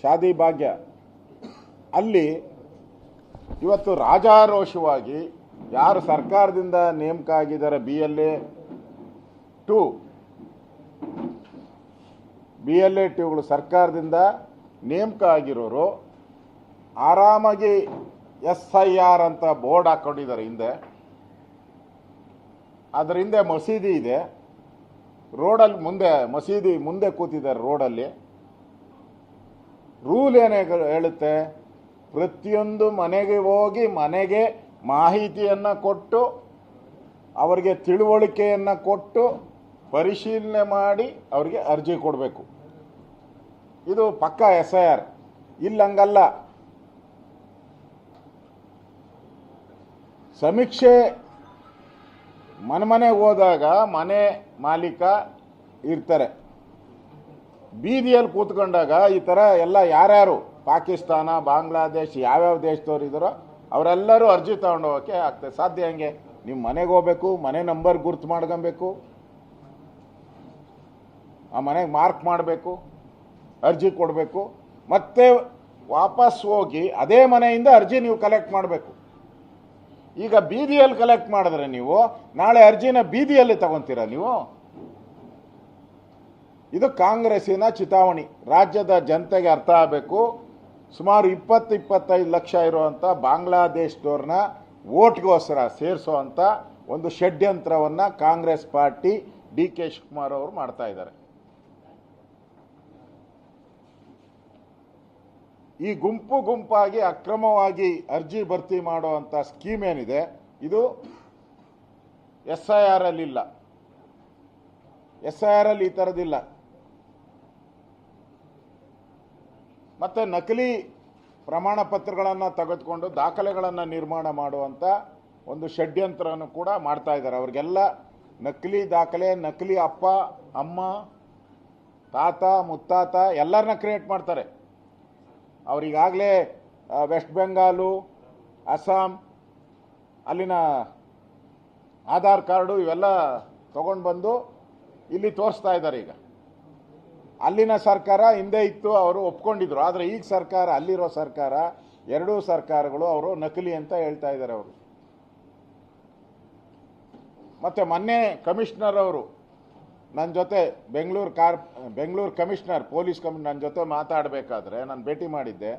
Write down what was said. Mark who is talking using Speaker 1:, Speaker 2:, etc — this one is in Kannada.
Speaker 1: ಶಾದಿ ಭಾಗ್ಯ ಅಲ್ಲಿ ಇವತ್ತು ರಾಜಾರೋಷವಾಗಿ ಯಾರು ಸರ್ಕಾರದಿಂದ ನೇಮಕ ಆಗಿದ್ದಾರೆ BLA2ಗಳು ಸರ್ಕಾರದಿಂದ ನೇಮಕ ಆಗಿರೋರು ಆರಾಮಾಗಿ SIR ಅಂತ ಬೋರ್ಡ್ ಹಾಕೊಂಡಿದ್ದಾರೆ ಹಿಂದೆ. ಅದರ ಹಿಂದೆ ಮಸೀದಿ ಇದೆ, ರೋಡಲ್ಲಿ ಮುಂದೆ ಮಸೀದಿ ಮುಂದೆ ಕೂತಿದ್ದಾರೆ ರೋಡಲ್ಲಿ. ರೂಲ್ ಏನೇ ಹೇಳುತ್ತೆ, ಪ್ರತಿಯೊಂದು ಮನೆಗೆ ಹೋಗಿ ಮನೆಗೆ ಮಾಹಿತಿಯನ್ನು ಕೊಟ್ಟು ಅವರಿಗೆ ತಿಳುವಳಿಕೆಯನ್ನು ಕೊಟ್ಟು ಪರಿಶೀಲನೆ ಮಾಡಿ ಅವರಿಗೆ ಅರ್ಜಿ ಕೊಡಬೇಕು. ಇದು ಪಕ್ಕಾ SIR. ಇಲ್ಲಂಗಲ್ಲ. ಸಮೀಕ್ಷೆ ಮನೆ ಹೋದಾಗ ಮನೆ ಮಾಲೀಕ ಇರ್ತಾರೆ, ಬೀದಿಯಲ್ಲಿ ಕೂತ್ಕೊಂಡಾಗ ಈ ಥರ ಎಲ್ಲ ಯಾರ್ಯಾರು ಪಾಕಿಸ್ತಾನ, ಬಾಂಗ್ಲಾದೇಶ್ ಯಾವ್ಯಾವ ದೇಶದವ್ರು ಇದ್ದಾರೋ ಅವರೆಲ್ಲರೂ ಅರ್ಜಿ ತಗೊಂಡು ಹೋಗೋಕ್ಕೆ ಆಗ್ತದೆ. ಸಾಧ್ಯ ಹೆಂಗೆ? ನಿಮ್ಮ ಮನೆಗೆ ಹೋಗ್ಬೇಕು, ಮನೆ ನಂಬರ್ ಗುರ್ತು ಮಾಡ್ಕೊಬೇಕು, ಆ ಮನೆಗೆ ಮಾರ್ಕ್ ಮಾಡಬೇಕು, ಅರ್ಜಿ ಕೊಡಬೇಕು, ಮತ್ತೆ ವಾಪಸ್ ಹೋಗಿ ಅದೇ ಮನೆಯಿಂದ ಅರ್ಜಿ ನೀವು ಕಲೆಕ್ಟ್ ಮಾಡಬೇಕು. ಈಗ ಬೀದಿಯಲ್ಲಿ ಕಲೆಕ್ಟ್ ಮಾಡಿದ್ರೆ ನೀವು ನಾಳೆ ಅರ್ಜಿನ ಬೀದಿಯಲ್ಲಿ ತಗೊಂತೀರಾ ನೀವು? ಇದು ಕಾಂಗ್ರೆಸ್ಸಿನ ಚಿತಾವಣಿ. ರಾಜ್ಯದ ಜನತೆಗೆ ಅರ್ಥ ಆಗಬೇಕು. ಸುಮಾರು 20-25 ಲಕ್ಷ ಇರುವಂಥ ಬಾಂಗ್ಲಾದೇಶದವ್ರನ್ನ ಓಟ್ಗೋಸ್ಕರ ಸೇರಿಸೋವಂಥ ಒಂದು ಷಡ್ಯಂತ್ರವನ್ನು ಕಾಂಗ್ರೆಸ್ ಪಾರ್ಟಿ DK ಶಿವಕುಮಾರ್ ಅವರು ಮಾಡ್ತಾ ಇದ್ದಾರೆ. ಈ ಗುಂಪಾಗಿ ಅಕ್ರಮವಾಗಿ ಅರ್ಜಿ ಭರ್ತಿ ಮಾಡುವಂಥ ಸ್ಕೀಮ್ ಏನಿದೆ ಇದು SIR ಅಲ್ಲಿಲ್ಲ. SIR ಅಲ್ಲಿ ಈ ಥರದಿಲ್ಲ. ಮತ್ತೆ ನಕಲಿ ಪ್ರಮಾಣ ಪತ್ರಗಳನ್ನು ತೆಗೆದುಕೊಂಡು ದಾಖಲೆಗಳನ್ನು ನಿರ್ಮಾಣ ಮಾಡುವಂಥ ಒಂದು ಷಡ್ಯಂತ್ರವನ್ನು ಕೂಡ ಮಾಡ್ತಾ ಇದ್ದಾರೆ. ಅವ್ರಿಗೆಲ್ಲ ನಕಲಿ ದಾಖಲೆ, ನಕಲಿ ಅಪ್ಪ ಅಮ್ಮ ತಾತ ಮುತ್ತಾತ ಎಲ್ಲರನ್ನ ಕ್ರಿಯೇಟ್ ಮಾಡ್ತಾರೆ. ಅವರಿಗಾಗಲೇ ವೆಸ್ಟ್ ಬೆಂಗಾಲು, ಅಸ್ಸಾಂ ಅಲ್ಲಿನ ಆಧಾರ್ ಕಾರ್ಡು ಇವೆಲ್ಲ ತಗೊಂಡು ಬಂದು ಇಲ್ಲಿ ತೋರಿಸ್ತಾ ಇದ್ದಾರೆ. ಈಗ ಅಲ್ಲಿನ ಸರ್ಕಾರ ಹಿಂದೆ ಇತ್ತು, ಅವರು ಒಪ್ಕೊಂಡಿದ್ರು. ಆದರೆ ಈಗ ಸರ್ಕಾರ, ಅಲ್ಲಿರೋ ಸರ್ಕಾರ, ಎರಡೂ ಸರ್ಕಾರಗಳು ಅವರು ನಕಲಿ ಅಂತ ಹೇಳ್ತಾ ಇದ್ದಾರೆ ಅವರು. ಮತ್ತೆ ಮೊನ್ನೆ ಕಮಿಷನರ್ ಅವರು ನನ್ನ ಜೊತೆ ಬೆಂಗಳೂರು ಕಮಿಷನರ್, ಪೊಲೀಸ್ ಕಮಿಷನರ್ ನನ್ನ ಜೊತೆ ಮಾತಾಡಬೇಕಾದ್ರೆ ನಾನು ಭೇಟಿ ಮಾಡಿದ್ದೆ.